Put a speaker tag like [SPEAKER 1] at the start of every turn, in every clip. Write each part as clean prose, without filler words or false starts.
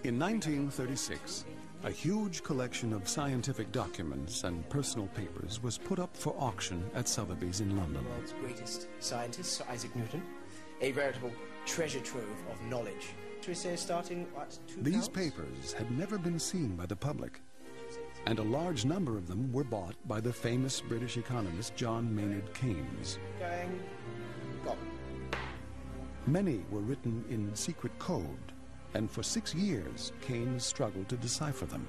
[SPEAKER 1] In 1936, a huge collection of scientific documents and personal papers was put up for auction at Sotheby's in London.
[SPEAKER 2] The world's greatest scientist, Sir Isaac Newton, a veritable treasure trove of knowledge. Should we say starting at £2?
[SPEAKER 1] These papers had never been seen by the public, and a large number of them were bought by the famous British economist John Maynard Keynes.
[SPEAKER 2] Gone.
[SPEAKER 1] Many were written in secret code, and for 6 years Keynes struggled to decipher them.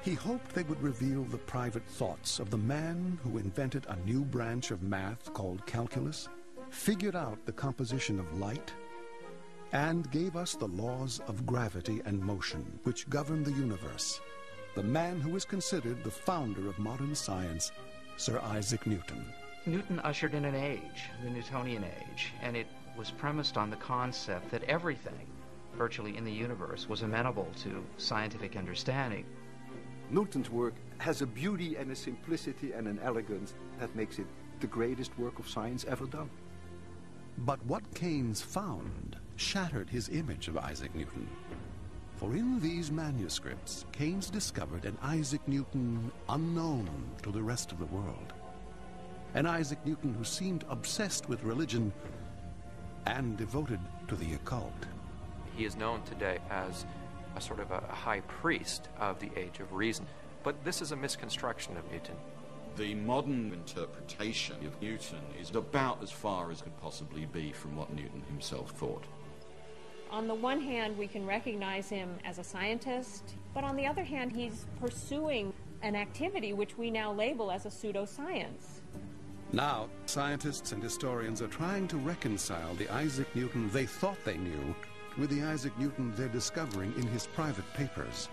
[SPEAKER 1] He hoped they would reveal the private thoughts of the man who invented a new branch of math called calculus, figured out the composition of light, and gave us the laws of gravity and motion which govern the universe. The man who is considered the founder of modern science, Sir Isaac Newton.
[SPEAKER 3] Newton ushered in an age, the Newtonian age, and it was premised on the concept that everything, virtually in the universe, was amenable to scientific understanding.
[SPEAKER 4] Newton's work has a beauty and a simplicity and an elegance that makes it the greatest work of science ever done.
[SPEAKER 1] But what Keynes found shattered his image of Isaac Newton. For in these manuscripts, Keynes discovered an Isaac Newton unknown to the rest of the world. An Isaac Newton who seemed obsessed with religion and devoted to the occult.
[SPEAKER 5] He is known today as a sort of a high priest of the age of reason. But this is a misconstruction of Newton.
[SPEAKER 6] The modern interpretation of Newton is about as far as could possibly be from what Newton himself thought.
[SPEAKER 7] On the one hand, we can recognize him as a scientist, but on the other hand, he's pursuing an activity which we now label as a pseudoscience.
[SPEAKER 1] Now, scientists and historians are trying to reconcile the Isaac Newton they thought they knew with the Isaac Newton they're discovering in his private papers.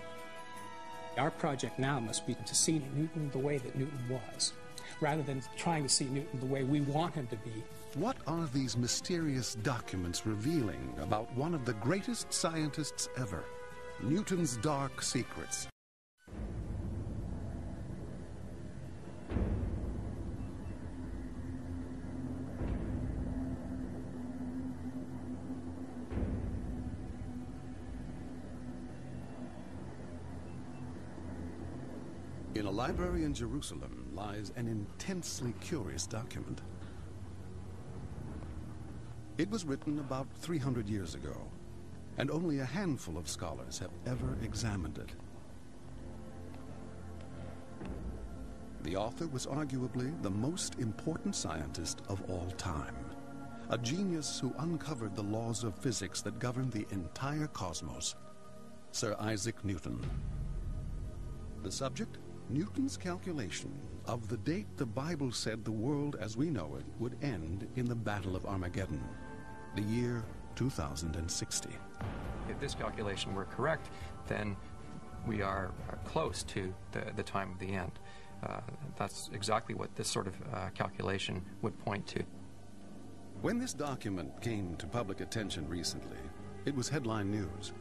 [SPEAKER 8] Our project now must be to see Newton the way that Newton was, rather than trying to see Newton the way we want him to be.
[SPEAKER 1] What are these mysterious documents revealing about one of the greatest scientists ever? Newton's dark secrets. In a library in Jerusalem lies an intensely curious document. It was written about 300 years ago, and only a handful of scholars have ever examined it. The author was arguably the most important scientist of all time, a genius who uncovered the laws of physics that govern the entire cosmos, Sir Isaac Newton. The subject? Newton's calculation of the date the Bible said the world as we know it would end in the Battle of Armageddon, the year 2060.
[SPEAKER 5] If this calculation were correct, then we are close to the time of the end. That's exactly what this sort of calculation would point to.
[SPEAKER 1] When this document came to public attention recently, it was headline news.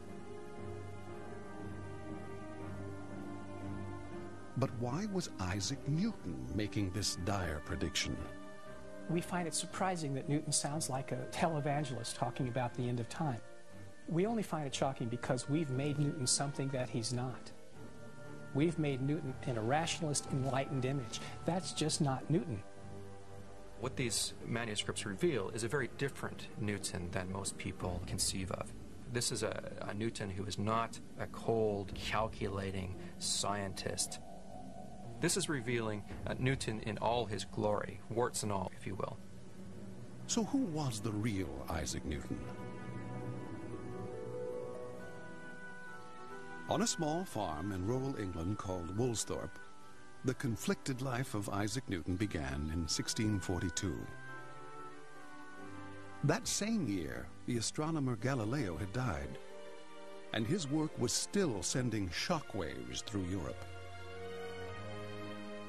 [SPEAKER 1] But why was Isaac Newton making this dire prediction?
[SPEAKER 8] We find it surprising that Newton sounds like a televangelist talking about the end of time. We only find it shocking because we've made Newton something that he's not. We've made Newton in a rationalist, enlightened image. That's just not Newton.
[SPEAKER 5] What these manuscripts reveal is a very different Newton than most people conceive of. This is a Newton who is not a cold, calculating scientist. This is revealing Newton in all his glory, warts and all, if you will.
[SPEAKER 1] So who was the real Isaac Newton? On a small farm in rural England called Woolsthorpe, the conflicted life of Isaac Newton began in 1642. That same year, the astronomer Galileo had died, and his work was still sending shockwaves through Europe.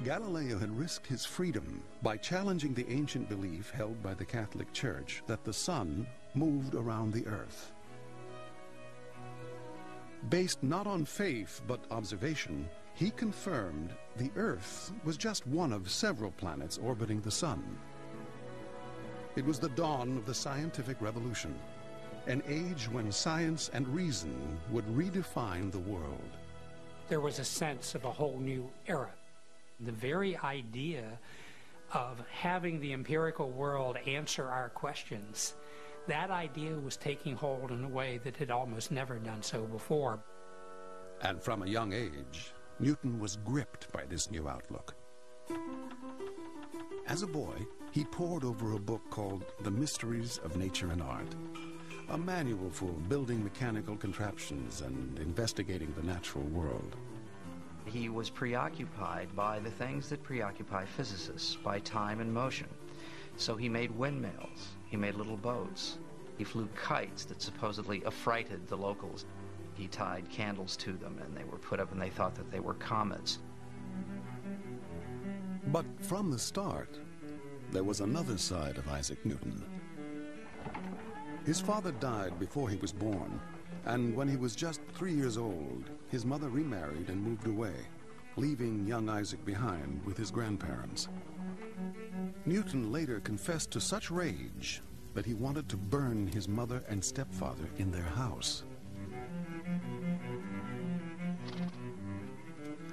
[SPEAKER 1] Galileo had risked his freedom by challenging the ancient belief held by the Catholic Church that the sun moved around the earth. Based not on faith but observation, he confirmed the earth was just one of several planets orbiting the sun. It was the dawn of the scientific revolution. an age when science and reason would redefine the world.
[SPEAKER 9] There was a sense of a whole new era. The very idea of having the empirical world answer our questions, that idea was taking hold in a way that had almost never done so before.
[SPEAKER 1] And from a young age, Newton was gripped by this new outlook. As a boy, he pored over a book called The Mysteries of Nature and Art, a manual for building mechanical contraptions and investigating the natural world.
[SPEAKER 3] He was preoccupied by the things that preoccupy physicists, by time and motion. So he made windmills, he made little boats, he flew kites that supposedly affrighted the locals. He tied candles to them and they were put up and they thought that they were comets.
[SPEAKER 1] But from the start, there was another side of Isaac Newton. His father died before he was born, and when he was just 3 years old, his mother remarried and moved away, leaving young Isaac behind with his grandparents. Newton later confessed to such rage that he wanted to burn his mother and stepfather in their house.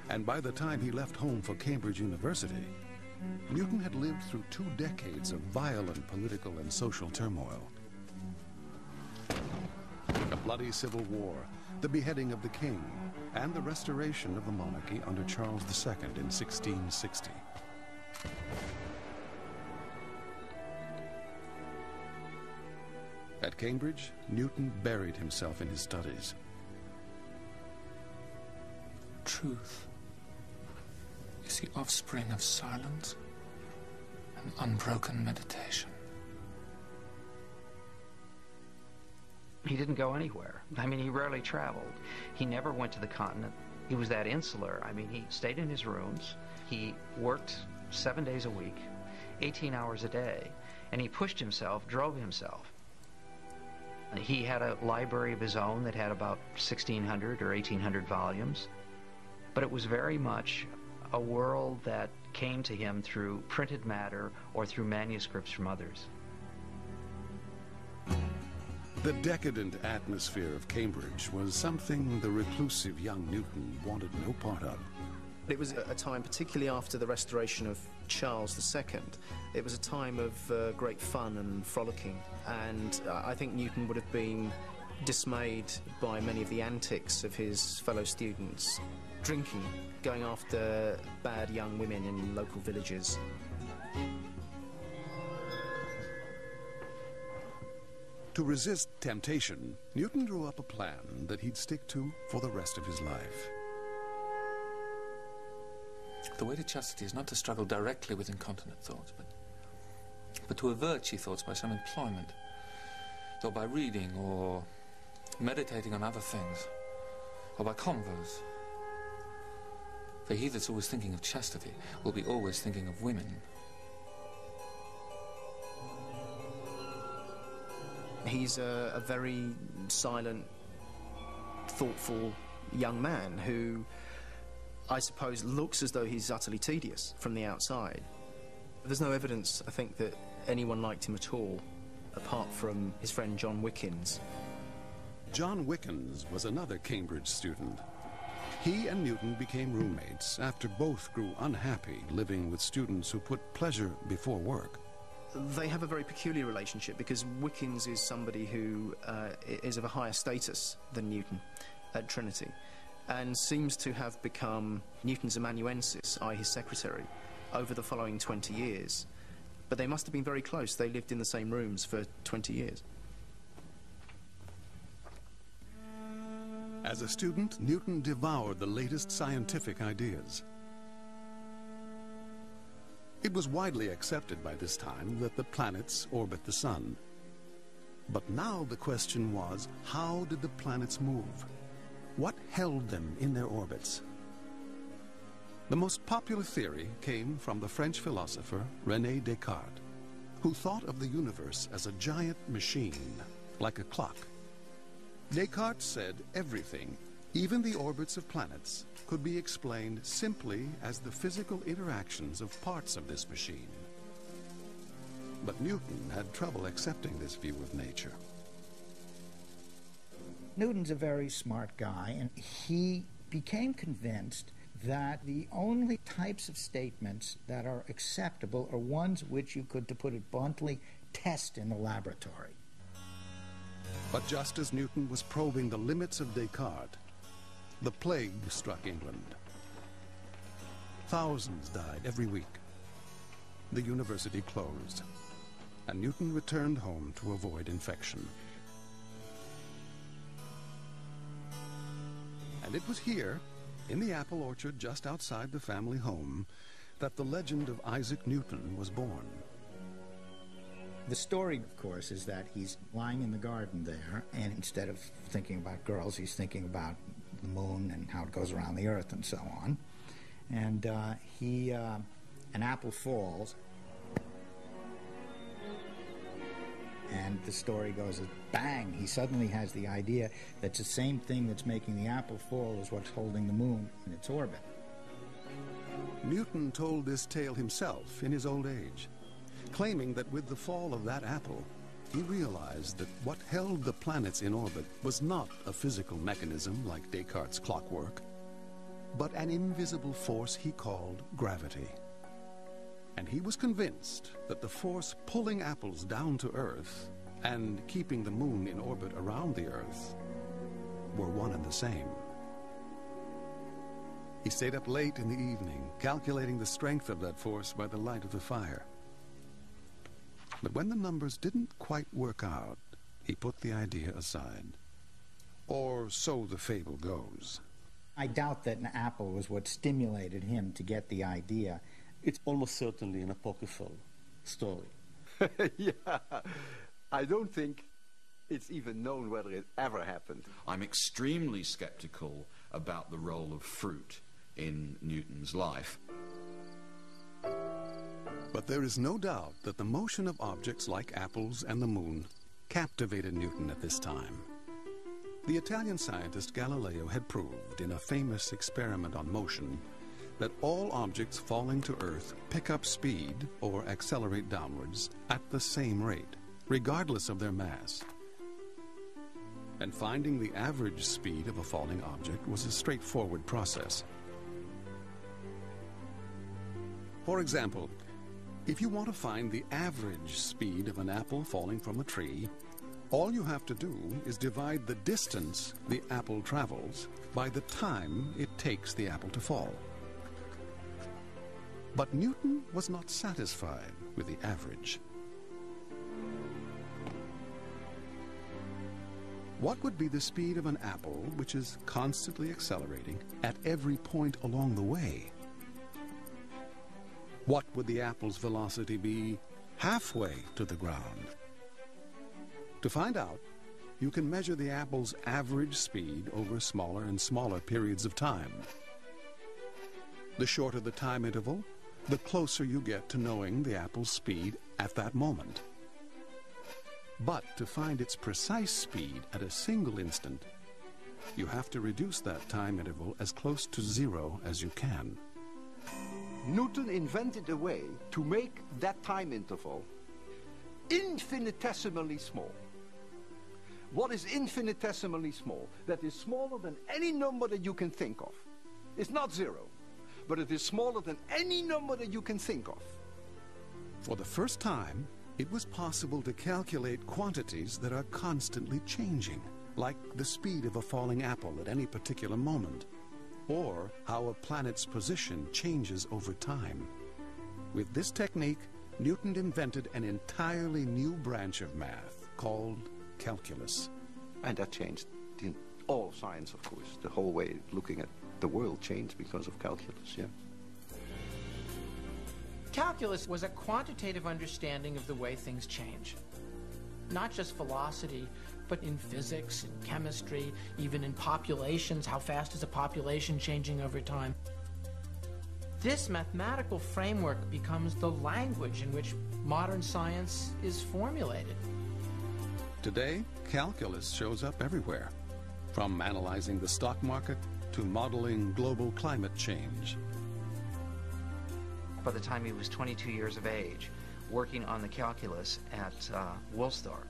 [SPEAKER 1] And by the time he left home for Cambridge University, Newton had lived through 2 decades of violent political and social turmoil. A bloody civil war, the beheading of the king, and the restoration of the monarchy under Charles II in 1660. At Cambridge, Newton buried himself in his studies.
[SPEAKER 10] Truth is the offspring of silence and unbroken meditation.
[SPEAKER 3] He didn't go anywhere. I mean, he rarely traveled. He never went to the continent. He was that insular. I mean, he stayed in his rooms. He worked 7 days a week, 18 hours a day, and he pushed himself, drove himself. He had a library of his own that had about 1,600 or 1,800 volumes, but it was very much a world that came to him through printed matter or through manuscripts from others.
[SPEAKER 1] The decadent atmosphere of Cambridge was something the reclusive young Newton wanted no part of.
[SPEAKER 2] It was a time, particularly after the restoration of Charles II, it was a time of great fun and frolicking, and I think Newton would have been dismayed by many of the antics of his fellow students, drinking, going after bad young women in local villages.
[SPEAKER 1] To resist temptation, Newton drew up a plan that he'd stick to for the rest of his life.
[SPEAKER 10] The way to chastity is not to struggle directly with incontinent thoughts, but to avert she thoughts by some employment, or by reading, or meditating on other things, or by converse. For he that's always thinking of chastity will be always thinking of women.
[SPEAKER 2] He's a very silent, thoughtful young man who, I suppose, looks as though he's utterly tedious from the outside. There's no evidence, I think, that anyone liked him at all, apart from his friend John Wickens.
[SPEAKER 1] John Wickens was another Cambridge student. He and Newton became roommates after both grew unhappy living with students who put pleasure before work.
[SPEAKER 2] They have a very peculiar relationship because Wickens is somebody who is of a higher status than Newton at Trinity and seems to have become Newton's amanuensis, i.e. his secretary, over the following 20 years. But they must have been very close. They lived in the same rooms for 20 years.
[SPEAKER 1] As a student, Newton devoured the latest scientific ideas. It was widely accepted by this time that the planets orbit the sun. But now the question was, how did the planets move? What held them in their orbits? The most popular theory came from the French philosopher René Descartes, who thought of the universe as a giant machine, like a clock. Descartes said everything, even the orbits of planets, could be explained simply as the physical interactions of parts of this machine. But Newton had trouble accepting this view of nature.
[SPEAKER 11] Newton's a very smart guy, and he became convinced that the only types of statements that are acceptable are ones which you could, to put it bluntly, test in the laboratory.
[SPEAKER 1] But just as Newton was probing the limits of Descartes, the plague struck England. Thousands died every week. The university closed, and Newton returned home to avoid infection. And it was here, in the apple orchard just outside the family home, that the legend of Isaac Newton was born.
[SPEAKER 11] The story, of course, is that he's lying in the garden there, and instead of thinking about girls, he's thinking about the moon and how it goes around the earth and so on. And an apple falls, and the story goes, bang, he suddenly has the idea that the same thing that's making the apple fall is what's holding the moon in its orbit.
[SPEAKER 1] Newton told this tale himself in his old age, claiming that with the fall of that apple, he realized that what held the planets in orbit was not a physical mechanism like Descartes' clockwork, but an invisible force he called gravity. And he was convinced that the force pulling apples down to Earth and keeping the moon in orbit around the Earth were one and the same. He stayed up late in the evening, calculating the strength of that force by the light of the fire. But when the numbers didn't quite work out, he put the idea aside. Or so the fable goes.
[SPEAKER 11] I doubt that an apple was what stimulated him to get the idea.
[SPEAKER 12] It's almost certainly an apocryphal story.
[SPEAKER 4] Yeah, I don't think it's even known whether it ever happened.
[SPEAKER 6] I'm extremely skeptical about the role of fruit in Newton's life.
[SPEAKER 1] But there is no doubt that the motion of objects like apples and the moon captivated Newton at this time. The Italian scientist Galileo had proved in a famous experiment on motion that all objects falling to Earth pick up speed or accelerate downwards at the same rate, regardless of their mass. And finding the average speed of a falling object was a straightforward process. For example, if you want to find the average speed of an apple falling from a tree, all you have to do is divide the distance the apple travels by the time it takes the apple to fall. But Newton was not satisfied with the average. What would be the speed of an apple which is constantly accelerating at every point along the way? What would the apple's velocity be halfway to the ground? To find out, you can measure the apple's average speed over smaller and smaller periods of time. The shorter the time interval, the closer you get to knowing the apple's speed at that moment. But to find its precise speed at a single instant, you have to reduce that time interval as close to zero as you can.
[SPEAKER 4] Newton invented a way to make that time interval infinitesimally small. What is infinitesimally small? That is smaller than any number that you can think of. It's not zero, but it is smaller than any number that you can think of.
[SPEAKER 1] For the first time, it was possible to calculate quantities that are constantly changing, like the speed of a falling apple at any particular moment, or how a planet's position changes over time. With this technique, Newton invented an entirely new branch of math called calculus.
[SPEAKER 4] And that changed all of science, of course. The whole way of looking at the world changed because of calculus, yeah.
[SPEAKER 13] Calculus was a quantitative understanding of the way things change. Not just velocity, but in physics, in chemistry, even in populations. How fast is a population changing over time? This mathematical framework becomes the language in which modern science is formulated.
[SPEAKER 1] Today, calculus shows up everywhere, from analyzing the stock market to modeling global climate change.
[SPEAKER 3] By the time he was 22 years of age, working on the calculus at Woolsthorpe,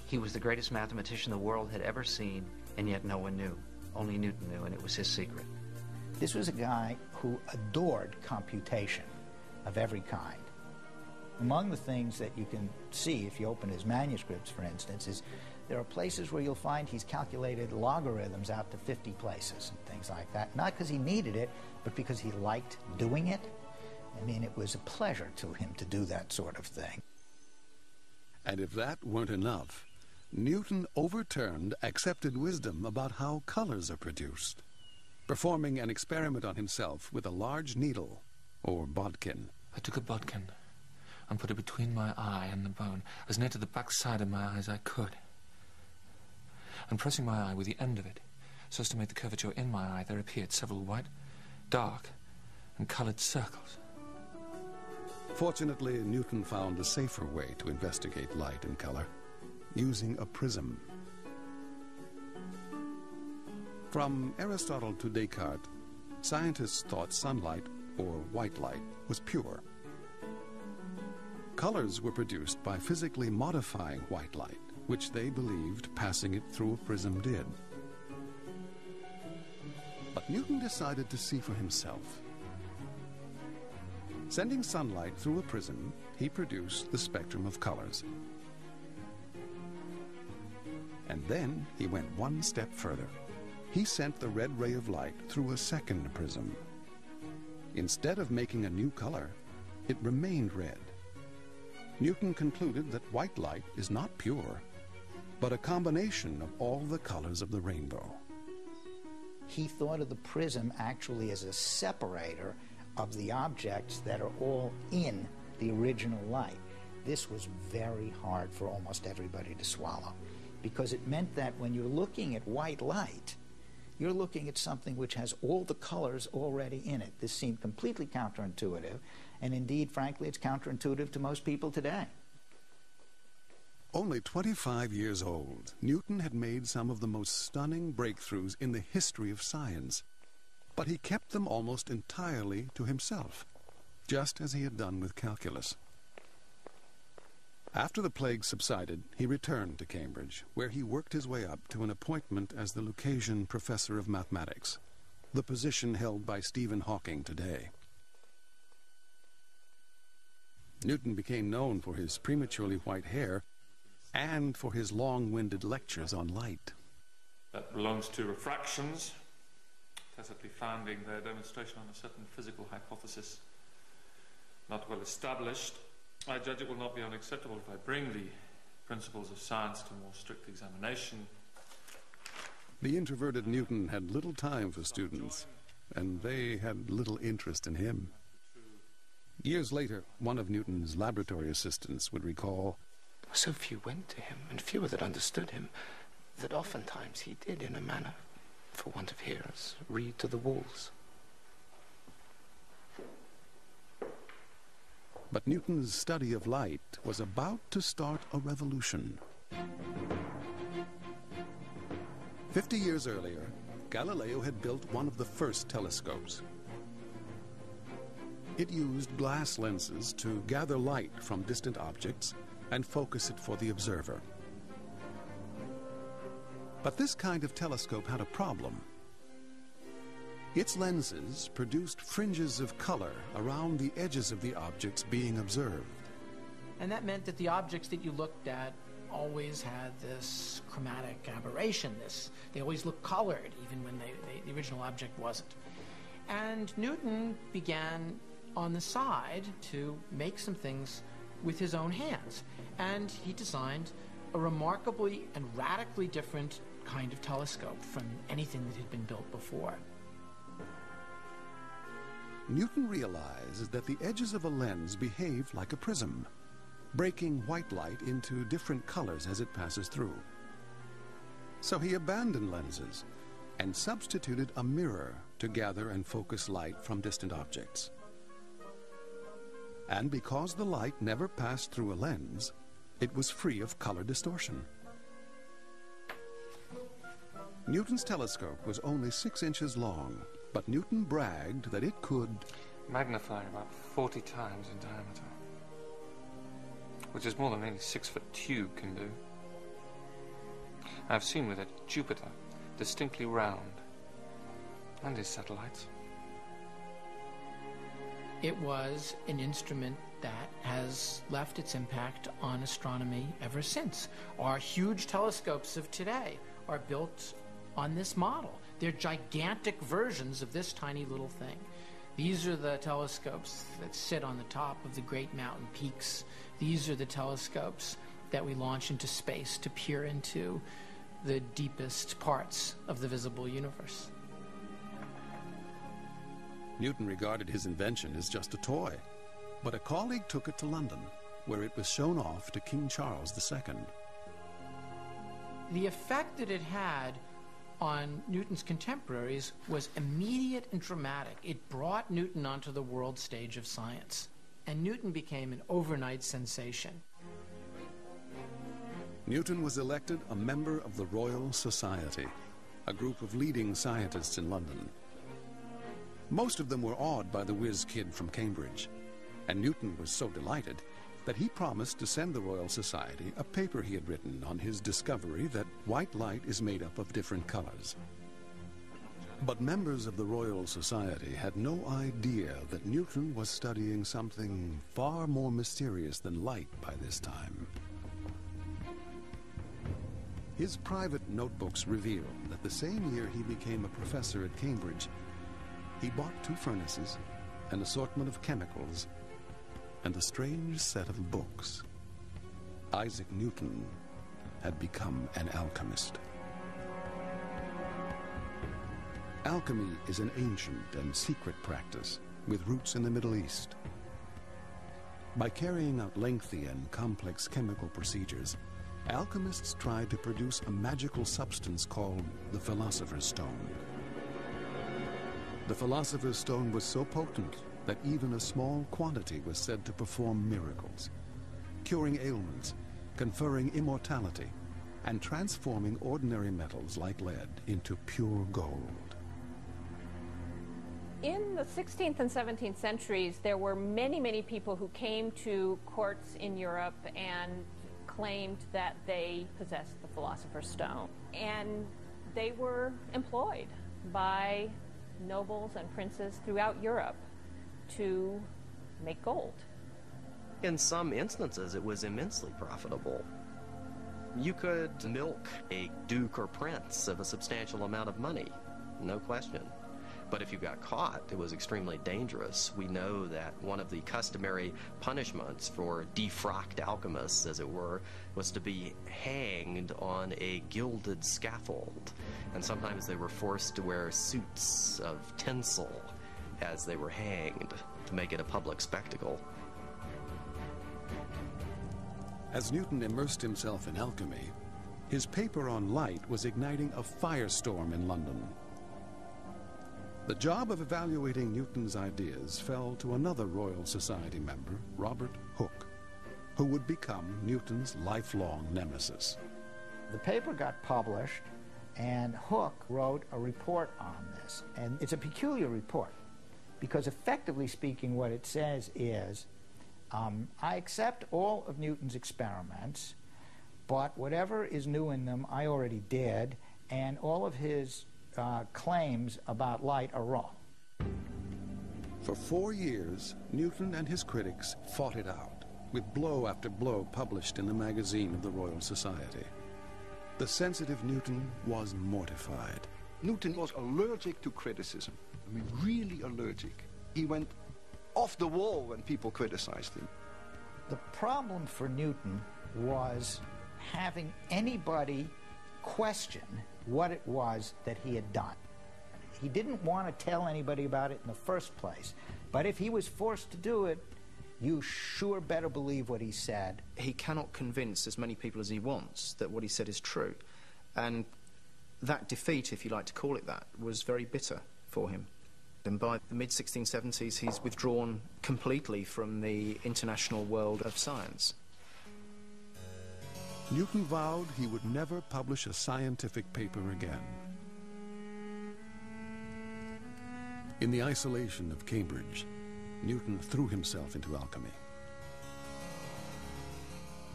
[SPEAKER 3] he was the greatest mathematician the world had ever seen and yet no one knew. Only Newton knew, and it was his secret.
[SPEAKER 11] This was a guy who adored computation of every kind. Among the things that you can see if you open his manuscripts, for instance, is there are places where you'll find he's calculated logarithms out to 50 places and things like that. Not because he needed it, but because he liked doing it. I mean, it was a pleasure to him to do that sort of thing.
[SPEAKER 1] And if that weren't enough, Newton overturned accepted wisdom about how colors are produced, performing an experiment on himself with a large needle, or bodkin.
[SPEAKER 10] I took a bodkin and put it between my eye and the bone, as near to the back side of my eye as I could. And pressing my eye with the end of it, so as to make the curvature in my eye, there appeared several white, dark, and coloured circles.
[SPEAKER 1] Fortunately, Newton found a safer way to investigate light and color, using a prism. From Aristotle to Descartes, scientists thought sunlight, or white light, was pure. Colors were produced by physically modifying white light, which they believed passing it through a prism did. But Newton decided to see for himself. Sending sunlight through a prism, he produced the spectrum of colors. And then he went one step further. He sent the red ray of light through a second prism. Instead of making a new color, it remained red. Newton concluded that white light is not pure, but a combination of all the colors of the rainbow.
[SPEAKER 11] He thought of the prism actually as a separator of the objects that are all in the original light. This was very hard for almost everybody to swallow, because it meant that when you're looking at white light, you're looking at something which has all the colors already in it. This seemed completely counterintuitive, and indeed, frankly, it's counterintuitive to most people today.
[SPEAKER 1] Only 25 years old, Newton had made some of the most stunning breakthroughs in the history of science, but he kept them almost entirely to himself, just as he had done with calculus. After the plague subsided, he returned to Cambridge, where he worked his way up to an appointment as the Lucasian Professor of Mathematics, the position held by Stephen Hawking today. Newton became known for his prematurely white hair and for his long-winded lectures on light.
[SPEAKER 10] That belongs to refractions, tacitly founding their demonstration on a certain physical hypothesis not well established. I judge it will not be unacceptable if I bring the principles of science to more strict examination.
[SPEAKER 1] The introverted Newton had little time for students, and they had little interest in him. Years later, one of Newton's laboratory assistants would recall,
[SPEAKER 14] "So few went to him, and fewer that understood him, that oftentimes he did, in a manner, for want of hearers, read to the walls."
[SPEAKER 1] But Newton's study of light was about to start a revolution. 50 years earlier, Galileo had built one of the first telescopes. It used glass lenses to gather light from distant objects and focus it for the observer. But this kind of telescope had a problem. Its lenses produced fringes of color around the edges of the objects being observed.
[SPEAKER 13] And that meant that the objects that you looked at always had this chromatic aberration. They always looked colored, even when the original object wasn't. And Newton began on the side to make some things with his own hands. And he designed a remarkably and radically different kind of telescope from anything that had been built before.
[SPEAKER 1] Newton realized that the edges of a lens behave like a prism, breaking white light into different colors as it passes through. So he abandoned lenses and substituted a mirror to gather and focus light from distant objects. And because the light never passed through a lens, it was free of color distortion. Newton's telescope was only 6 inches long, but Newton bragged that it could
[SPEAKER 10] magnify about 40 times in diameter, which is more than any 6-foot tube can do. I've seen with it Jupiter distinctly round, and his satellites.
[SPEAKER 13] It was an instrument that has left its impact on astronomy ever since. Our huge telescopes of today are built on this model. They're gigantic versions of this tiny little thing. These are the telescopes that sit on the top of the great mountain peaks. These are the telescopes that we launch into space to peer into the deepest parts of the visible universe.
[SPEAKER 1] Newton regarded his invention as just a toy, but a colleague took it to London, where it was shown off to King Charles II.
[SPEAKER 13] The effect that it had on Newton's contemporaries was immediate and dramatic. It brought Newton onto the world stage of science, and Newton became an overnight sensation.
[SPEAKER 1] Newton was elected a member of the Royal Society, a group of leading scientists in London. Most of them were awed by the whiz kid from Cambridge, and Newton was so delighted that he promised to send the Royal Society a paper he had written on his discovery that white light is made up of different colors. But members of the Royal Society had no idea that Newton was studying something far more mysterious than light by this time. His private notebooks reveal that the same year he became a professor at Cambridge, he bought 2 furnaces, an assortment of chemicals, and a strange set of books. Isaac Newton had become an alchemist. Alchemy is an ancient and secret practice with roots in the Middle East. By carrying out lengthy and complex chemical procedures, alchemists tried to produce a magical substance called the Philosopher's Stone. The Philosopher's Stone was so potent that even a small quantity was said to perform miracles, curing ailments, conferring immortality, and transforming ordinary metals like lead into pure gold.
[SPEAKER 7] In the 16th and 17th centuries, there were many, many people who came to courts in Europe and claimed that they possessed the Philosopher's Stone. And they were employed by nobles and princes throughout Europe to make gold.
[SPEAKER 2] In some instances, it was immensely profitable. You could milk a duke or prince of a substantial amount of money, no question. But if you got caught, it was extremely dangerous. We know that one of the customary punishments for defrocked alchemists, as it were, was to be hanged on a gilded scaffold. And sometimes they were forced to wear suits of tinsel as they were hanged to make it a public spectacle.
[SPEAKER 1] As Newton immersed himself in alchemy, his paper on light was igniting a firestorm in London. The job of evaluating Newton's ideas fell to another Royal Society member, Robert Hooke, who would become Newton's lifelong nemesis.
[SPEAKER 11] The paper got published, and Hooke wrote a report on this. And it's a peculiar report, because effectively speaking, what it says is, I accept all of Newton's experiments, but whatever is new in them I already did, and all of his claims about light are wrong.
[SPEAKER 1] For 4 years, Newton and his critics fought it out, with blow after blow published in the magazine of the Royal Society. The sensitive Newton was mortified.
[SPEAKER 4] Newton was allergic to criticism. I mean, really allergic. He went off the wall when people criticized him.
[SPEAKER 11] The problem for Newton was having anybody question what it was that he had done. He didn't want to tell anybody about it in the first place, but if he was forced to do it, you sure better believe what he said.
[SPEAKER 2] He cannot convince as many people as he wants that what he said is true. And that defeat, if you like to call it that, was very bitter for him. And by the mid-1670s, he's withdrawn completely from the international world of science.
[SPEAKER 1] Newton vowed he would never publish a scientific paper again. In the isolation of Cambridge, Newton threw himself into alchemy.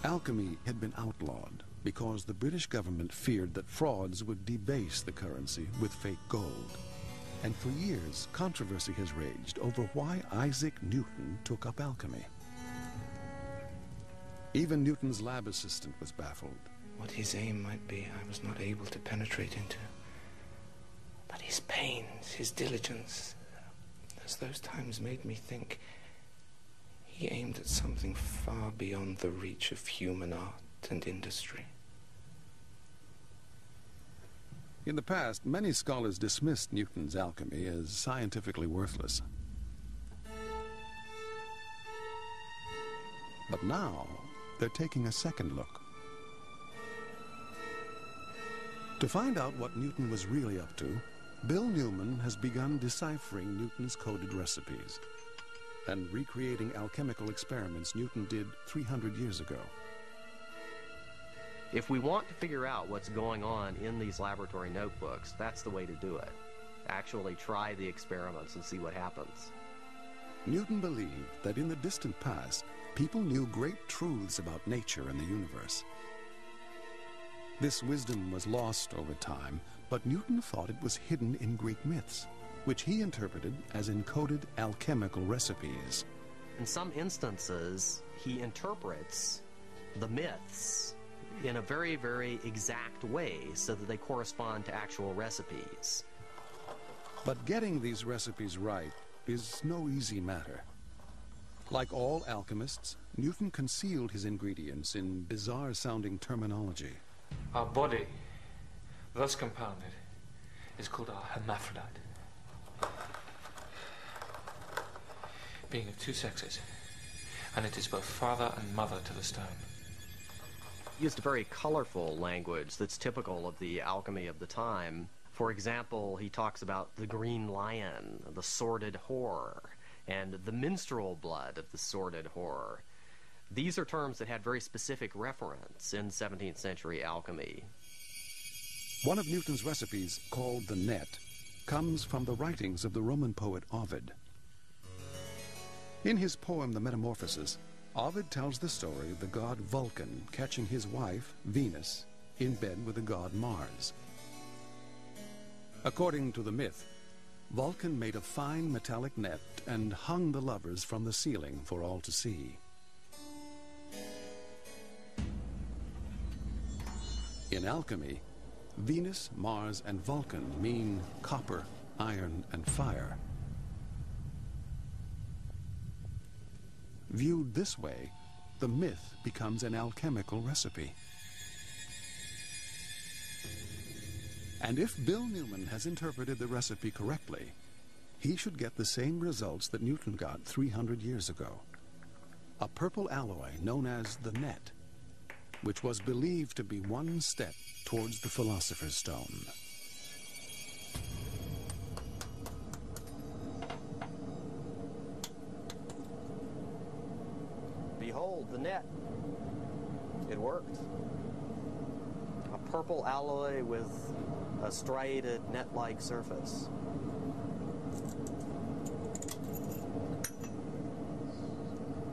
[SPEAKER 1] Alchemy had been outlawed because the British government feared that frauds would debase the currency with fake gold. And for years, controversy has raged over why Isaac Newton took up alchemy. Even Newton's lab assistant was baffled.
[SPEAKER 14] What his aim might be, I was not able to penetrate into. But his pains, his diligence, as those times made me think, he aimed at something far beyond the reach of human art and industry.
[SPEAKER 1] In the past, many scholars dismissed Newton's alchemy as scientifically worthless. But now, they're taking a second look. To find out what Newton was really up to, Bill Newman has begun deciphering Newton's coded recipes and recreating alchemical experiments Newton did 300 years ago.
[SPEAKER 15] If we want to figure out what's going on in these laboratory notebooks, that's the way to do it. Actually try the experiments and see what happens.
[SPEAKER 1] Newton believed that in the distant past, people knew great truths about nature and the universe. This wisdom was lost over time, but Newton thought it was hidden in Greek myths, which he interpreted as encoded alchemical recipes.
[SPEAKER 15] In some instances, he interprets the myths in a very, very exact way so that they correspond to actual recipes.
[SPEAKER 1] But getting these recipes right is no easy matter. Like all alchemists, Newton concealed his ingredients in bizarre-sounding terminology.
[SPEAKER 10] Our body, thus compounded, is called a hermaphrodite, being of two sexes, and it is both father and mother to the stone.
[SPEAKER 15] He used a very colorful language that's typical of the alchemy of the time. For example, he talks about the green lion, the sordid whore, and the menstrual blood of the sordid whore. These are terms that had very specific reference in 17th century alchemy.
[SPEAKER 1] One of Newton's recipes, called the net, comes from the writings of the Roman poet Ovid. In his poem, The Metamorphoses, Ovid tells the story of the god Vulcan catching his wife, Venus, in bed with the god Mars. According to the myth, Vulcan made a fine metallic net and hung the lovers from the ceiling for all to see. In alchemy, Venus, Mars, and Vulcan mean copper, iron, and fire. Viewed this way, the myth becomes an alchemical recipe. And if Bill Newman has interpreted the recipe correctly, he should get the same results that Newton got 300 years ago. A purple alloy known as the net, which was believed to be one step towards the Philosopher's Stone.
[SPEAKER 15] Behold, the net. It worked. A purple alloy with a striated net-like surface.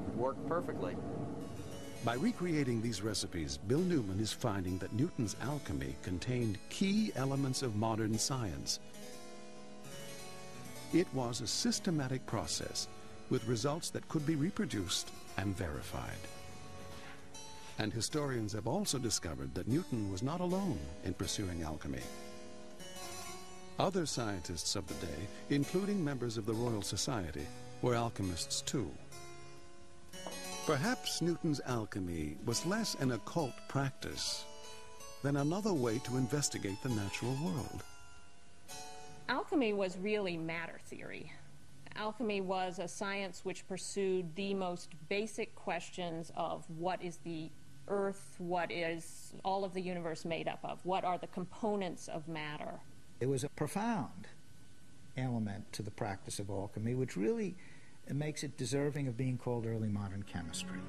[SPEAKER 15] It worked perfectly.
[SPEAKER 1] By recreating these recipes, Bill Newman is finding that Newton's alchemy contained key elements of modern science. It was a systematic process with results that could be reproduced and verified. And historians have also discovered that Newton was not alone in pursuing alchemy. Other scientists of the day, including members of the Royal Society, were alchemists too. Perhaps Newton's alchemy was less an occult practice than another way to investigate the natural world.
[SPEAKER 7] Alchemy was really matter theory. Alchemy was a science which pursued the most basic questions of what is the earth, what is all of the universe made up of, what are the components of matter.
[SPEAKER 11] It was a profound element to the practice of alchemy, which really makes it deserving of being called early modern chemistry.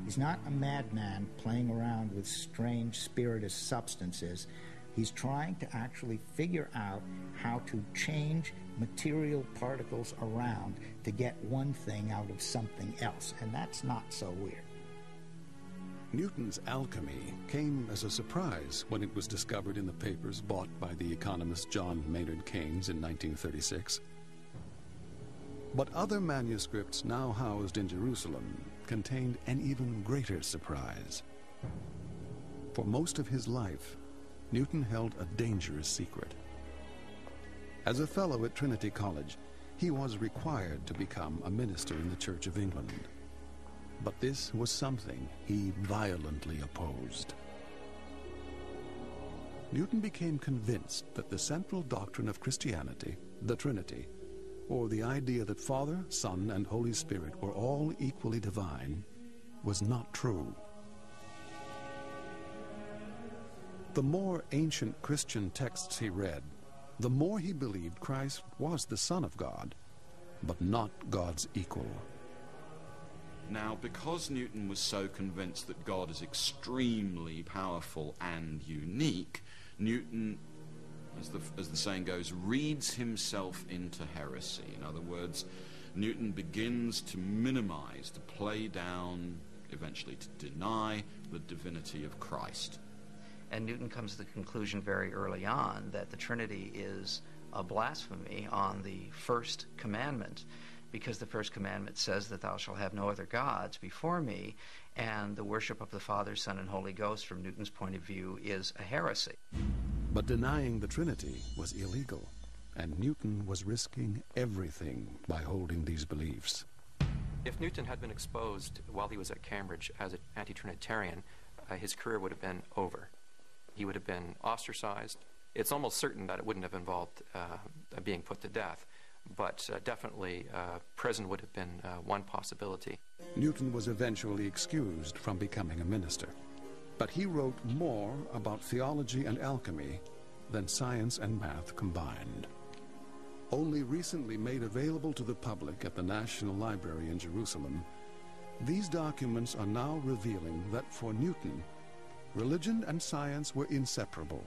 [SPEAKER 11] He's not a madman playing around with strange spirituous substances. He's trying to actually figure out how to change material particles around to get one thing out of something else, and that's not so weird.
[SPEAKER 1] Newton's alchemy came as a surprise when it was discovered in the papers bought by the economist John Maynard Keynes in 1936. But other manuscripts now housed in Jerusalem contained an even greater surprise. For most of his life, Newton held a dangerous secret. As a fellow at Trinity College, he was required to become a minister in the Church of England. But this was something he violently opposed. Newton became convinced that the central doctrine of Christianity, the Trinity, or the idea that Father, Son, and Holy Spirit were all equally divine, was not true. The more ancient Christian texts he read, the more he believed Christ was the Son of God, but not God's equal.
[SPEAKER 6] Now, because Newton was so convinced that God is extremely powerful and unique, Newton, as the saying goes, reads himself into heresy. In other words, Newton begins to minimize, to play down, eventually to deny the divinity of Christ.
[SPEAKER 3] And Newton comes to the conclusion very early on that the Trinity is a blasphemy on the first commandment, because the first commandment says that thou shalt have no other gods before me, and the worship of the Father, Son, and Holy Ghost, from Newton's point of view, is a heresy.
[SPEAKER 1] But denying the Trinity was illegal, and Newton was risking everything by holding these beliefs.
[SPEAKER 5] If Newton had been exposed while he was at Cambridge as an anti-Trinitarian, his career would have been over. He would have been ostracized. It's almost certain that it wouldn't have involved being put to death, but definitely prison would have been one possibility.
[SPEAKER 1] Newton was eventually excused from becoming a minister, but he wrote more about theology and alchemy than science and math combined. Only recently made available to the public at the National Library in Jerusalem, these documents are now revealing that for Newton, religion and science were inseparable,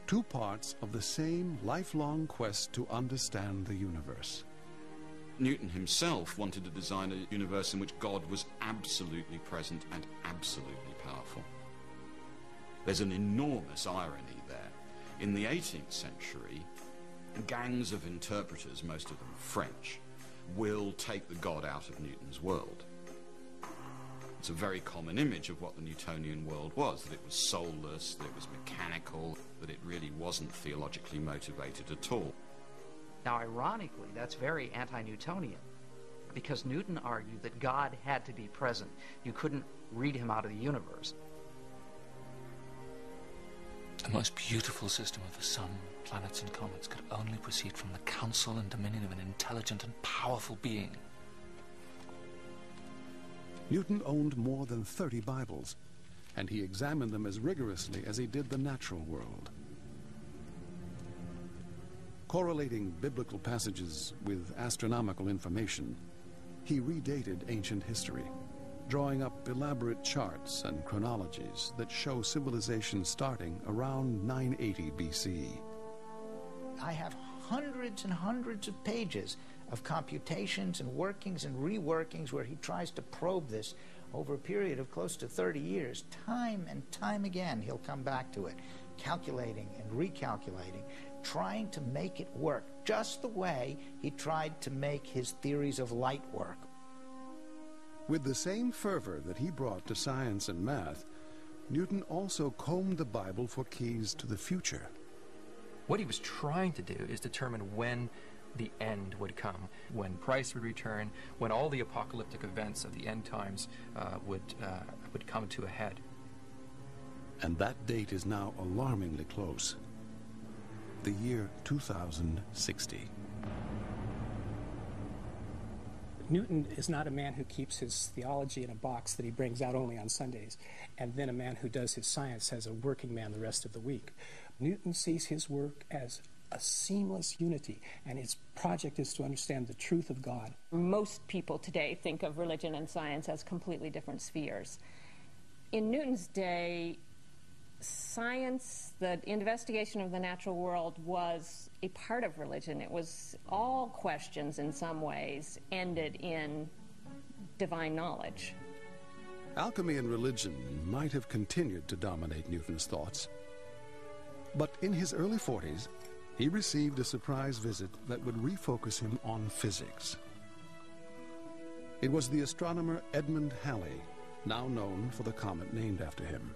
[SPEAKER 1] two parts of the same lifelong quest to understand the universe.
[SPEAKER 6] Newton himself wanted to design a universe in which God was absolutely present and absolutely powerful. There's an enormous irony there. In the 18th century, gangs of interpreters, most of them French, will take the God out of Newton's world. It's a very common image of what the Newtonian world was, that it was soulless, that it was mechanical, that it really wasn't theologically motivated at all.
[SPEAKER 3] Now, ironically, that's very anti-Newtonian, because Newton argued that God had to be present. You couldn't read him out of the universe.
[SPEAKER 10] The most beautiful system of the sun, planets, and comets could only proceed from the counsel and dominion of an intelligent and powerful being.
[SPEAKER 1] Newton owned more than 30 Bibles, and he examined them as rigorously as he did the natural world. Correlating biblical passages with astronomical information, he redated ancient history, drawing up elaborate charts and chronologies that show civilization starting around 980 BC.
[SPEAKER 11] I have hundreds and hundreds of pages of computations and workings and reworkings where he tries to probe this over a period of close to 30 years. Time and time again, he'll come back to it, calculating and recalculating, trying to make it work just the way he tried to make his theories of light work.
[SPEAKER 1] With the same fervor that he brought to science and math, Newton also combed the Bible for keys to the future.
[SPEAKER 5] What he was trying to do is determine when the end would come, when Christ would return, when all the apocalyptic events of the end times would come to a head.
[SPEAKER 1] And that date is now alarmingly close. The year 2060.
[SPEAKER 8] Newton is not a man who keeps his theology in a box that he brings out only on Sundays, and then a man who does his science as a working man the rest of the week. Newton sees his work as a seamless unity, and his project is to understand the truth of God.
[SPEAKER 7] Most people today think of religion and science as completely different spheres. In Newton's day, science, the investigation of the natural world, was a part of religion. It was all questions in some ways ended in divine knowledge.
[SPEAKER 1] Alchemy and religion might have continued to dominate Newton's thoughts, but in his early 40s, he received a surprise visit that would refocus him on physics. It was the astronomer Edmund Halley, now known for the comet named after him.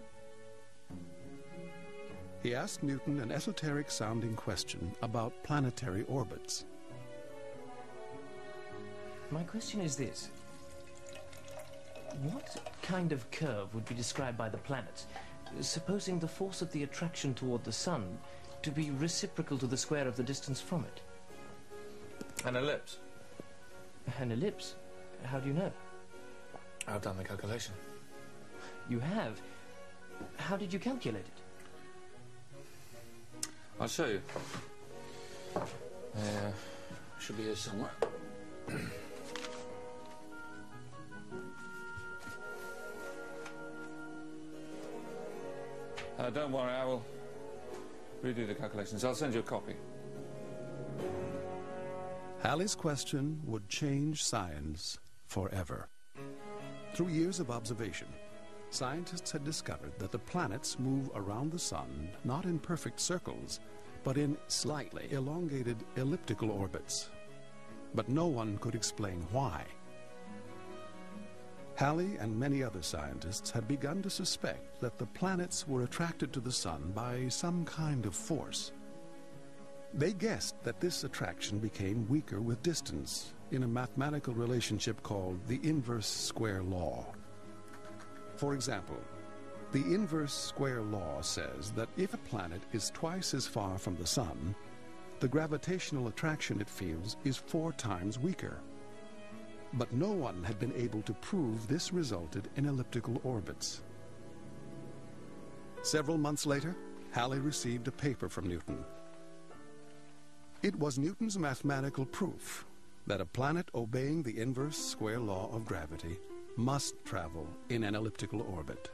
[SPEAKER 1] He asked Newton an esoteric-sounding question about planetary orbits.
[SPEAKER 16] My question is this. What kind of curve would be described by the planets, supposing the force of the attraction toward the Sun to be reciprocal to the square of the distance from it?
[SPEAKER 10] An ellipse.
[SPEAKER 16] An ellipse? How do you know?
[SPEAKER 10] I've done the calculation.
[SPEAKER 16] You have? How did you calculate it?
[SPEAKER 10] I'll show you. Should be here somewhere. Don't worry, I will redo the calculations. I'll send you a copy.
[SPEAKER 1] Halley's question would change science forever. Through years of observation, scientists had discovered that the planets move around the sun not in perfect circles, but in slightly elongated elliptical orbits. But no one could explain why. Halley and many other scientists had begun to suspect that the planets were attracted to the sun by some kind of force. They guessed that this attraction became weaker with distance in a mathematical relationship called the inverse square law. For example, the inverse square law says that if a planet is twice as far from the sun, the gravitational attraction it feels is 4 times weaker. But no one had been able to prove this resulted in elliptical orbits. Several months later, Halley received a paper from Newton. It was Newton's mathematical proof that a planet obeying the inverse square law of gravity must travel in an elliptical orbit.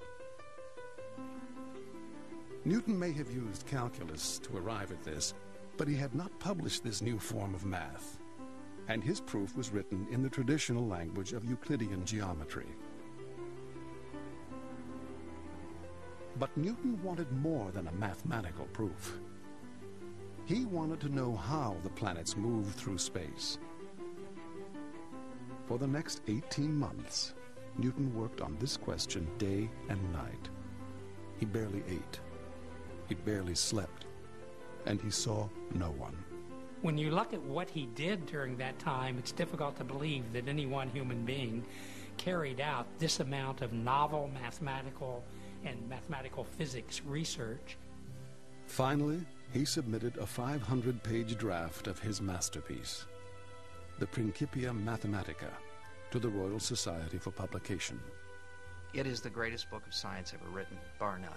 [SPEAKER 1] Newton may have used calculus to arrive at this, but he had not published this new form of math, and his proof was written in the traditional language of Euclidean geometry. But Newton wanted more than a mathematical proof. He wanted to know how the planets moved through space. For the next 18 months, Newton worked on this question day and night. He barely ate, he barely slept, and he saw no one.
[SPEAKER 9] When you look at what he did during that time, it's difficult to believe that any one human being carried out this amount of novel mathematical and mathematical physics research.
[SPEAKER 1] Finally, he submitted a 500-page draft of his masterpiece, the Principia Mathematica, to the Royal Society for publication.
[SPEAKER 3] It is the greatest book of science ever written, bar none.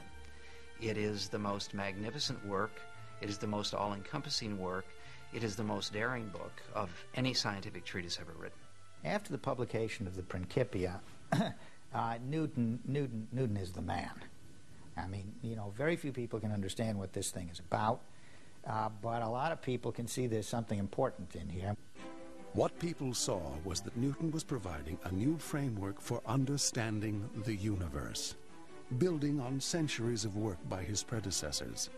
[SPEAKER 3] It is the most magnificent work. It is the most all-encompassing work. It is the most daring book of any scientific treatise ever written.
[SPEAKER 11] After the publication of the Principia, Newton is the man. I mean, you know, very few people can understand what this thing is about, but a lot of people can see there's something important in here.
[SPEAKER 1] What people saw was that Newton was providing a new framework for understanding the universe, building on centuries of work by his predecessors.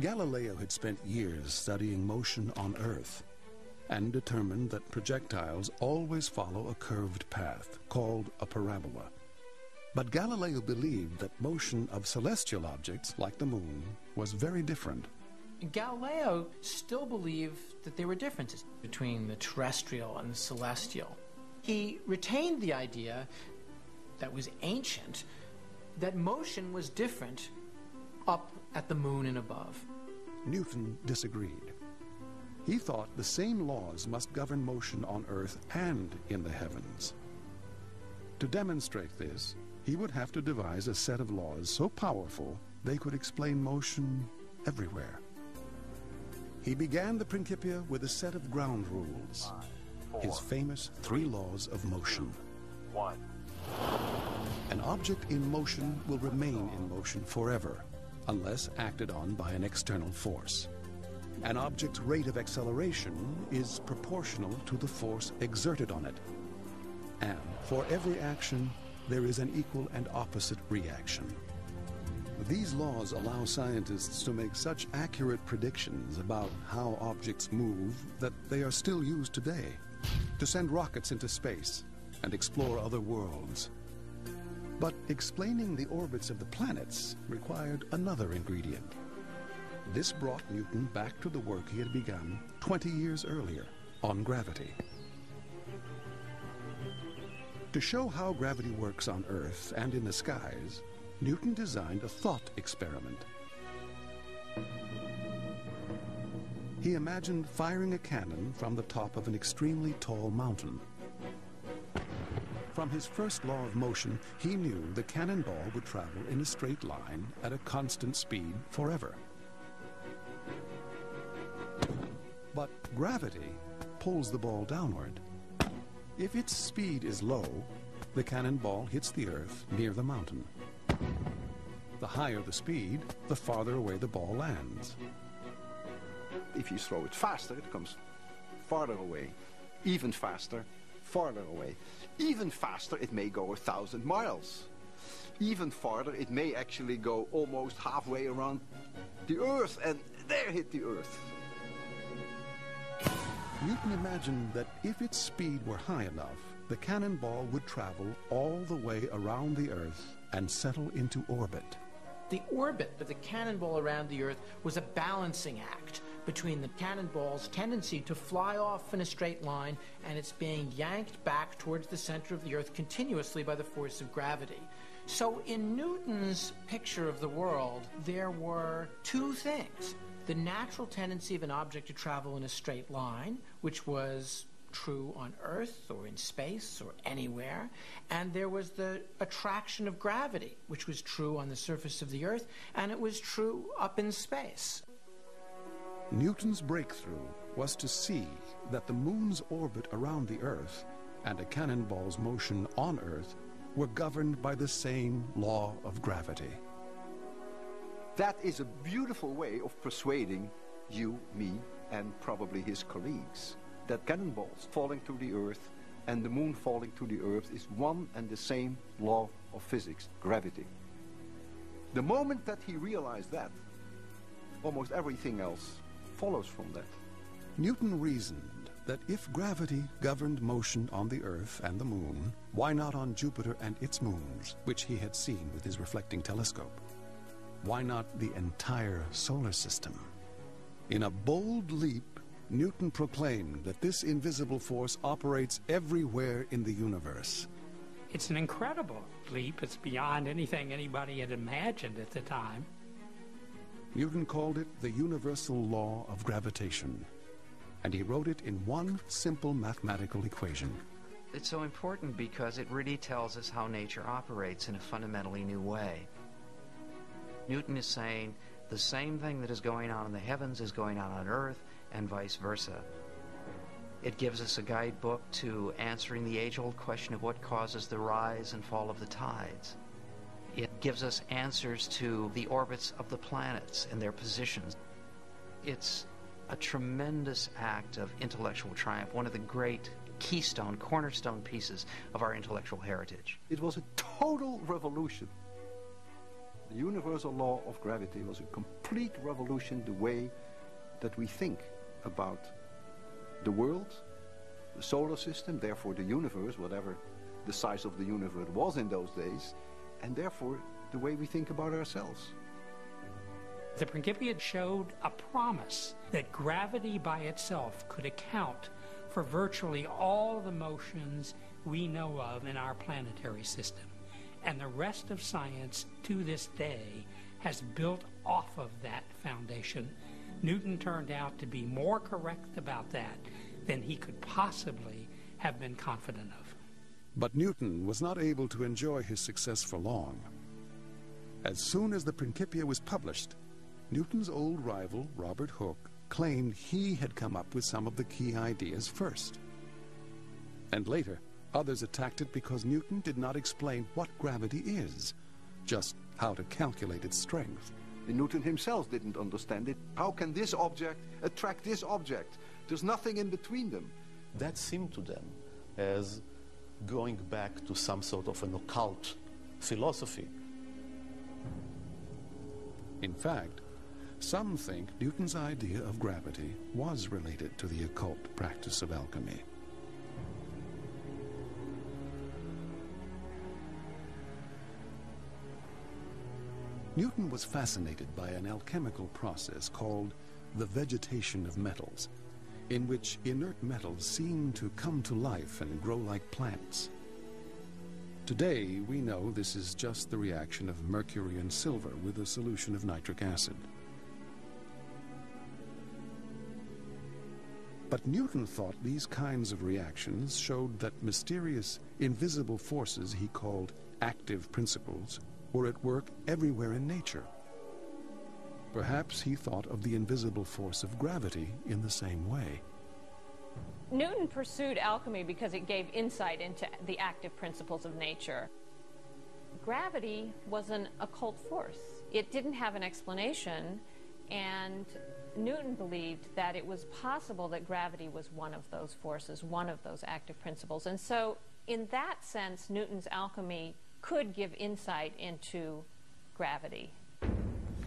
[SPEAKER 1] Galileo had spent years studying motion on Earth and determined that projectiles always follow a curved path, called a parabola. But Galileo believed that motion of celestial objects, like the moon, was very different.
[SPEAKER 13] Galileo still believed that there were differences between the terrestrial and the celestial. He retained the idea that was ancient, that motion was different up at the moon and above.
[SPEAKER 1] Newton disagreed. He thought the same laws must govern motion on Earth and in the heavens. To demonstrate this, he would have to devise a set of laws so powerful they could explain motion everywhere. He began the Principia with a set of ground rules, his famous 3 laws of motion.
[SPEAKER 17] 1.
[SPEAKER 1] An object in motion will remain in motion forever, unless acted on by an external force. An object's rate of acceleration is proportional to the force exerted on it. And for every action, there is an equal and opposite reaction. These laws allow scientists to make such accurate predictions about how objects move that they are still used today, to send rockets into space and explore other worlds. But explaining the orbits of the planets required another ingredient. This brought Newton back to the work he had begun 20 years earlier on gravity. To show how gravity works on Earth and in the skies, Newton designed a thought experiment. He imagined firing a cannon from the top of an extremely tall mountain. From his first law of motion, he knew the cannonball would travel in a straight line at a constant speed forever. But gravity pulls the ball downward. If its speed is low, the cannonball hits the Earth near the mountain. The higher the speed, the farther away the ball lands.
[SPEAKER 4] If you throw it faster, it comes farther away. Even faster, farther away. Even faster, it may go 1,000 miles. Even farther, it may actually go almost halfway around the Earth, and there hit the Earth.
[SPEAKER 1] Newton imagined that if its speed were high enough, the cannonball would travel all the way around the Earth and settle into orbit.
[SPEAKER 13] The orbit of the cannonball around the Earth was a balancing act between the cannonball's tendency to fly off in a straight line and its being yanked back towards the center of the Earth continuously by the force of gravity. So in Newton's picture of the world, there were two things. The natural tendency of an object to travel in a straight line, which was true on Earth or in space or anywhere, and there was the attraction of gravity, which was true on the surface of the Earth, and it was true up in space.
[SPEAKER 1] Newton's breakthrough was to see that the moon's orbit around the Earth and a cannonball's motion on Earth were governed by the same law of gravity.
[SPEAKER 4] That is a beautiful way of persuading you, me, and probably his colleagues that cannonballs falling to the Earth and the moon falling to the Earth is one and the same law of physics, gravity. The moment that he realized that, almost everything else follows from that.
[SPEAKER 1] Newton reasoned that if gravity governed motion on the Earth and the moon, why not on Jupiter and its moons, which he had seen with his reflecting telescope? Why not the entire solar system? In a bold leap, Newton proclaimed that this invisible force operates everywhere in the universe.
[SPEAKER 9] It's an incredible leap. It's beyond anything anybody had imagined at the time.
[SPEAKER 1] Newton called it the universal law of gravitation, and he wrote it in one simple mathematical equation.
[SPEAKER 3] It's so important because it really tells us how nature operates in a fundamentally new way. Newton is saying the same thing that is going on in the heavens is going on Earth, and vice versa. It gives us a guidebook to answering the age-old question of what causes the rise and fall of the tides. It gives us answers to the orbits of the planets and their positions. It's a tremendous act of intellectual triumph, one of the great keystone, cornerstone pieces of our intellectual heritage.
[SPEAKER 4] It was a total revolution. The universal law of gravity was a complete revolution the way that we think about the world, the solar system, therefore the universe, whatever the size of the universe was in those days, and therefore the way we think about ourselves.
[SPEAKER 9] The Principia showed a promise that gravity by itself could account for virtually all the motions we know of in our planetary system. And the rest of science to this day has built off of that foundation. Newton turned out to be more correct about that than he could possibly have been confident of.
[SPEAKER 1] But Newton was not able to enjoy his success for long. As soon as the Principia was published, Newton's old rival, Robert Hooke, claimed he had come up with some of the key ideas first. And later, others attacked it because Newton did not explain what gravity is, just how to calculate its strength.
[SPEAKER 4] And Newton himself didn't understand it. How can this object attract this object? There's nothing in between them.
[SPEAKER 12] That seemed to them as going back to some sort of an occult philosophy.
[SPEAKER 1] In fact, some think Newton's idea of gravity was related to the occult practice of alchemy. Newton was fascinated by an alchemical process called the vegetation of metals, in which inert metals seem to come to life and grow like plants. Today, we know this is just the reaction of mercury and silver with a solution of nitric acid. But Newton thought these kinds of reactions showed that mysterious, invisible forces he called active principles were at work everywhere in nature. Perhaps he thought of the invisible force of gravity in the same way.
[SPEAKER 7] Newton pursued alchemy because it gave insight into the active principles of nature. Gravity was an occult force. It didn't have an explanation, and Newton believed that it was possible that gravity was one of those forces, one of those active principles. And so, in that sense, Newton's alchemy could give insight into gravity.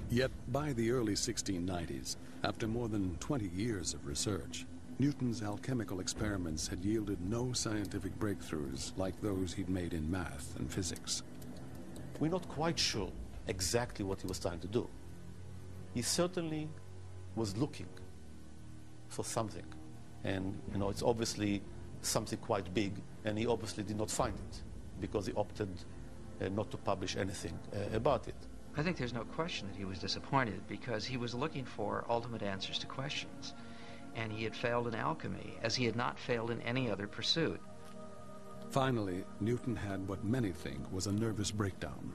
[SPEAKER 1] Yet by the early 1690s, after more than 20 years of research, Newton's alchemical experiments had yielded no scientific breakthroughs like those he'd made in math and physics.
[SPEAKER 12] We're not quite sure exactly what he was trying to do. He certainly was looking for something. And, you know, it's obviously something quite big, and he obviously did not find it because he opted not to publish anything about it.
[SPEAKER 3] I think there's no question that he was disappointed because he was looking for ultimate answers to questions. And he had failed in alchemy, as he had not failed in any other pursuit.
[SPEAKER 1] Finally, Newton had what many think was a nervous breakdown.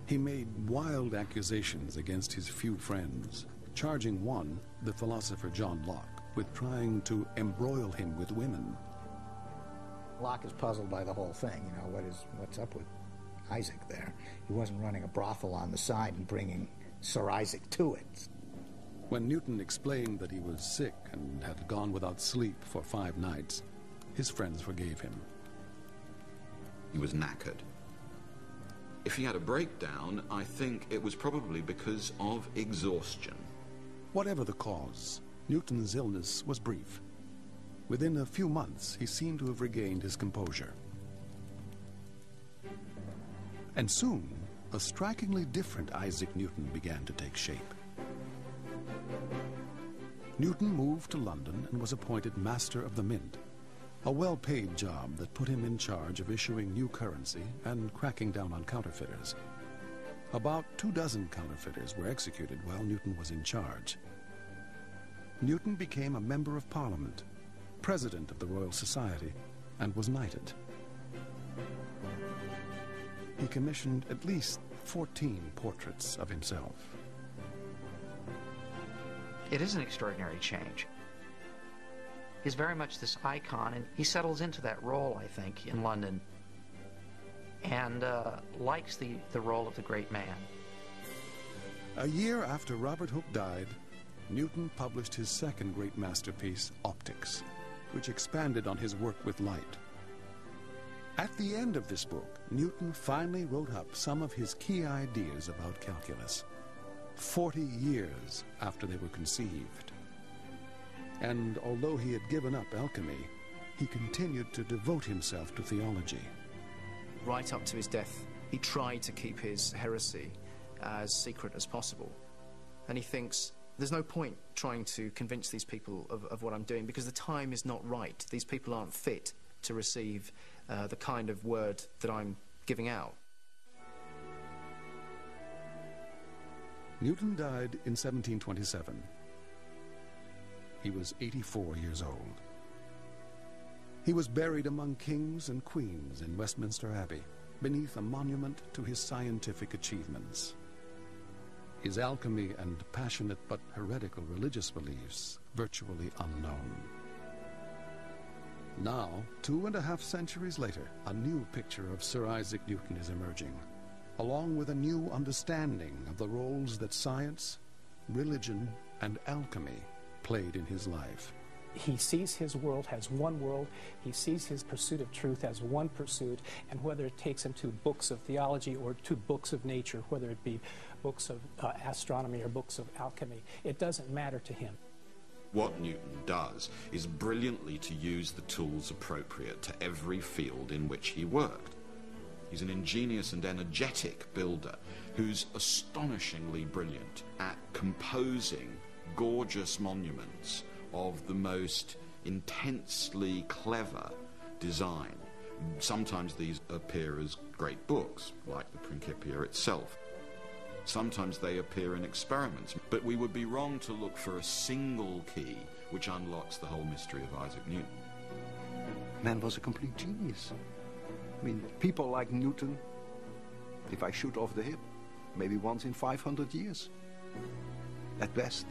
[SPEAKER 1] He made wild accusations against his few friends, charging one, the philosopher John Locke, with trying to embroil him with women.
[SPEAKER 11] Locke is puzzled by the whole thing. You know, what's up with Isaac there? He wasn't running a brothel on the side and bringing Sir Isaac to it.
[SPEAKER 1] When Newton explained that he was sick and had gone without sleep for 5 nights, his friends forgave him.
[SPEAKER 6] He was knackered. If he had a breakdown, I think it was probably because of exhaustion.
[SPEAKER 1] Whatever the cause, Newton's illness was brief. Within a few months, he seemed to have regained his composure. And soon, a strikingly different Isaac Newton began to take shape. Newton moved to London and was appointed Master of the Mint, a well-paid job that put him in charge of issuing new currency and cracking down on counterfeiters. About 24 counterfeiters were executed while Newton was in charge. Newton became a Member of Parliament, President of the Royal Society, and was knighted. He commissioned at least 14 portraits of himself.
[SPEAKER 3] It is an extraordinary change. He's very much this icon, and he settles into that role, I think, in London, and likes the role of the great man.
[SPEAKER 1] A year after Robert Hooke died, Newton published his second great masterpiece, Optics, which expanded on his work with light. At the end of this book, Newton finally wrote up some of his key ideas about calculus, 40 years after they were conceived. And although he had given up alchemy, he continued to devote himself to theology.
[SPEAKER 2] Right up to his death, he tried to keep his heresy as secret as possible. And he thinks, there's no point trying to convince these people of what I'm doing because the time is not right. These people aren't fit to receive the kind of word that I'm giving out.
[SPEAKER 1] Newton died in 1727. He was 84 years old. He was buried among kings and queens in Westminster Abbey, beneath a monument to his scientific achievements. His alchemy and passionate but heretical religious beliefs virtually unknown. Now, 2.5 centuries later, a new picture of Sir Isaac Newton is emerging, along with a new understanding of the roles that science, religion, and alchemy played in his life.
[SPEAKER 8] He sees his world as one world. He sees his pursuit of truth as one pursuit, and whether it takes him to books of theology or to books of nature, whether it be books of astronomy or books of alchemy, it doesn't matter to him.
[SPEAKER 6] What Newton does is brilliantly to use the tools appropriate to every field in which he worked. He's an ingenious and energetic builder who's astonishingly brilliant at composing gorgeous monuments of the most intensely clever design. Sometimes these appear as great books, like the Principia itself. Sometimes they appear in experiments, but we would be wrong to look for a single key which unlocks the whole mystery of Isaac Newton.
[SPEAKER 4] Man was a complete genius. I mean, people like Newton, if I shoot off the hip, maybe once in 500 years, at best.